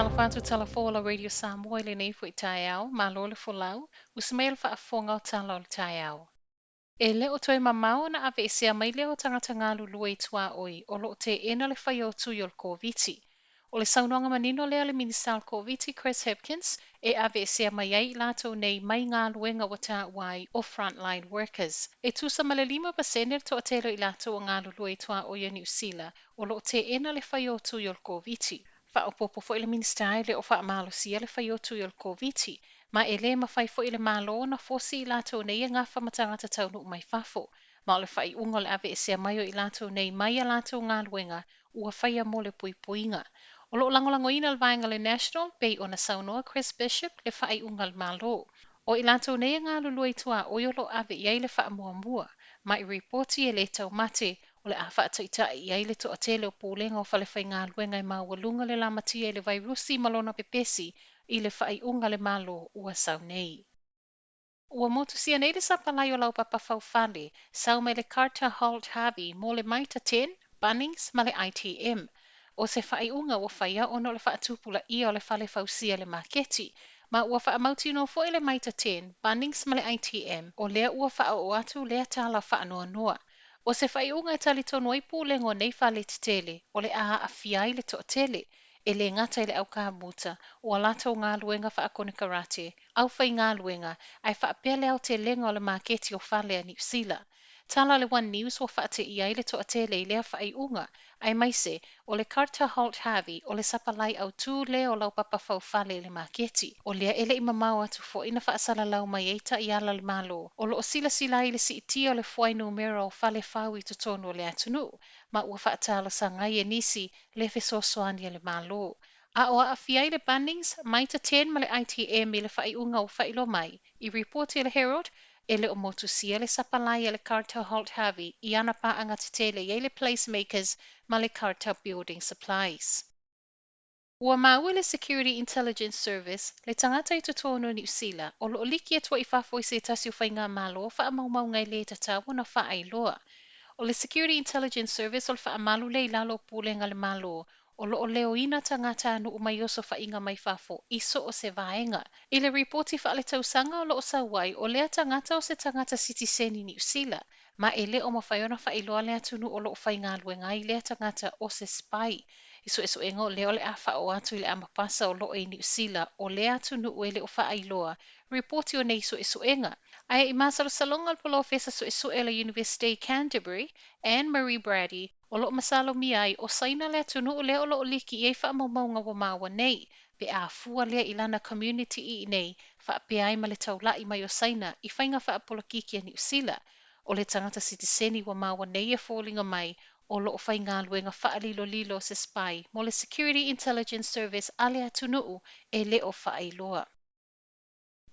Talafatu talafola Radio Samoa le nei fo i tai au, ma lo le folau, usmail fa afonga o tala o le tai au. E le o toi mamau na ave isia mai le o tangata ngā lulu i tua oi, o lo te ena le whai o tu i o le COVID. O le saunoanga manino lea le Minister o COVID, Chris Hipkins, e ave isia mai ai lato nei mai ngā luenga wa tā wai o frontline workers. E tusa ma le 5% to atelo i lato o ngā lulu i tua oi a New Zealand, o lo te ena le whai o tu i o le COVID. Whaopopo fo ile minista ai le o whaamalo sia le whai o tu i o le COVID. Ma e le mawhai fo i le malo na fosi i lato nei ngā whamatangata taunu mai fafo. Ma o le whai unga le ave e sea mai o i lato nei mai a lato ngā luenga ua whai a mo le pui puinga. O lo langolango ina le vaenga le National, pei o na saunoa Chris Bishop le whai unga le malo. O i lato nei ngā lulu i tua o lo ave i le wha mua mua. Ma i reporti e le tau mate o le awha ataita i ai le to a tele o pōlenga o whalewhai ngā luenga i mawalunga le lamatia i le vairusi malona pepesi i le whai unga le malo ua sau nei. Ua motu sia nei le sapalai o lau papa whauwhale, sau mai le Carter Holt Harvey mo le Maita 10, Bunnings ma le ITM. O se whai unga ua whaia ono le whaatupula ia o le whale whausia le maketi, ma ua whaamauti no fo i le Maita 10, Bunnings ma le ITM, o lea ua wha o atu lea tala wha noa noa. O se whai unga e tali tono i pūlengo nei whale te tele, o le a awhiai le to tele, e le ngata i le au kāmuta, o alato ngā luenga wha akone karate, au whai ngā luenga, ai wha apele au te lenga o le maketi o whale a New Zealand. Tala le One News o wha te ia i le to a tele i lea whai unga, ai maise, o le Carter Holt Harvey o le sapalai au tū lea o lau papa whau whale le maketi, o lea ele i mamau atu fo ina wha asala lau mai eita i ala le malo, o lo o sila sila i le si itia o le fuai numero o whale whau i tutono o le atunu, ma ua wha atala sa ngai e nisi le fesosoani le malo. A o a fiai le Bunnings, Maita 10 ma le ITM i le whai unga o whailo mai. I reporti le Herald, e le o motu sia le sapalai le Carter Holt Harvey i ana paanga te tele i le Placemakers ma le Carter Building Supplies. Ua maua le Security Intelligence Service le tangata i tutono New Zealand o lo liki e tua i whafo i se tasi o whainga malo wha maumau ngai le tatawa na wha ai loa. O le Security Intelligence Service o le wha amalu le ilalo pūlenga le malo o lo o leo ina tangata anu umai oso whainga mai whafo iso o se vaenga. I le reporti wha le tausanga o lo o sawai o lea tangata o se tangata citizen i New Zealand ma e le o mawhaiona wha iloa lea tunu o lo o whainga luenga i lea tangata o se spy. Iso eso engo leo le afa o atu i le amapasa o lo e New Zealand o lea tunu o ele o wha iloa. Reporti o nei so eso enga. Ai i masalo salonga al polo fesa so eso e la University Canterbury, Anne Marie Brady, o lo masalo mi ai o saina lea tunu o lea o lo o liki e wha maunga wa maua nei, pe a fua lea ilana community i nei, wha pe ai ma le taula i mai o saina, i whainga wha apolo kiki a New Zealand, o le tangata sitiseni wa maua nei e fōlinga mai, o lo o whainga luenga wha alilo lilo se spy, mo le Security Intelligence Service ale atunu e le o wha ailoa.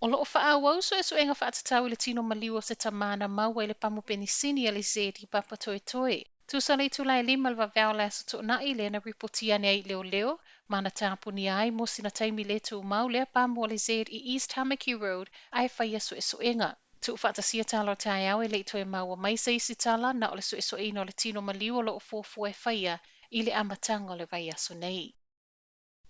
O loo whaawau so e so enga whaatatau i le tino maliu o se tamana maua i le pamu penisini a le zedi papa toe toe. Tusa le tula e lima lwa vau le aso to na i le na ripotia ne ai leo leo, mana tāpuni ai mo sina taimi le tu mau le pamu o le zedi i East Hamaki Road ai whaia so e so enga. Tu whaatasia tala o tai au e le ito e maua mai se isi tala na o le so e so ina o le tino maliu o loo fuafu e whaia i le amatanga o le vai aso nei.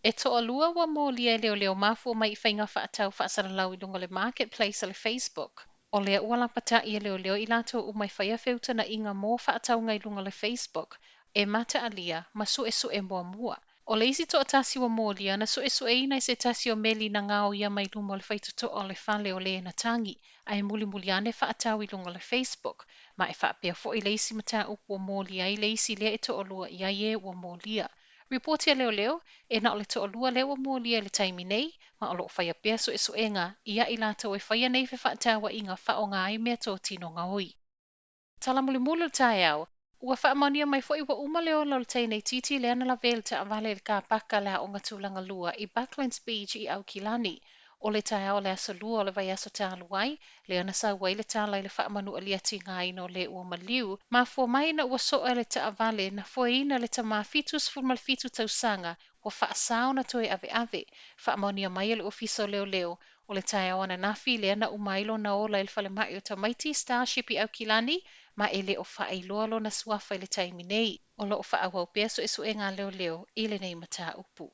E toa lua wa mo lia leo leo mafu mai whainga whaatau whaasara lau i lunga le marketplace le Facebook. O lea ua lapata i leo leo i lato u mai whaia wheuta na inga mō whaatau ngai lunga le Facebook. E mata alia, ma su e mua mua. O le isi toa tasi wa mo lia na su e ina i se tasi o meli na ngao ia mai lunga le whaituto o le whale o le na tangi. Ai muli muli ane whaatau i lunga le Facebook. Ma e whaapea fo i le isi mata upu wa mo lia i le isi lea e toa lua i aie wa mo lia. Reportia leo leo, e na o le toa lua leo mo lia le taimi nei, ma o lo whaia pia so e so enga, ia i lato e whaia nei fe whaatawa inga whao ngā i mea tō tino ngā oi. Tala muli mulu le tae au, ua whaamania mai fo iwa uma leo lo le tae nei titi le ana la vel te avale le ka paka lea o ngā tūlanga lua i Bucklands Beach i Aukilani. O le tae au le aso lua o le vai aso tālu wai, le ana sa wai le tāla i le whaamanu alia ti ngai no le ua maliu, ma fua mai na ua soa le ta avale na fua ina le ta maa fitus fulmal fitu tausanga, o whaasao na toe ave ave, whaamania mai le ofiso leo leo, o le tae au ana nafi le ana umailo na ola il fale mai o ta maiti Starship i Aukilani, ma ele o whaailoa lo na suafa i le taimi nei, o lo o whaawau pia so e ngā leo leo i le nei mata upu.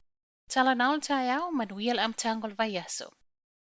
Tala na o le tai au, manuia le amatanga o le vai aso.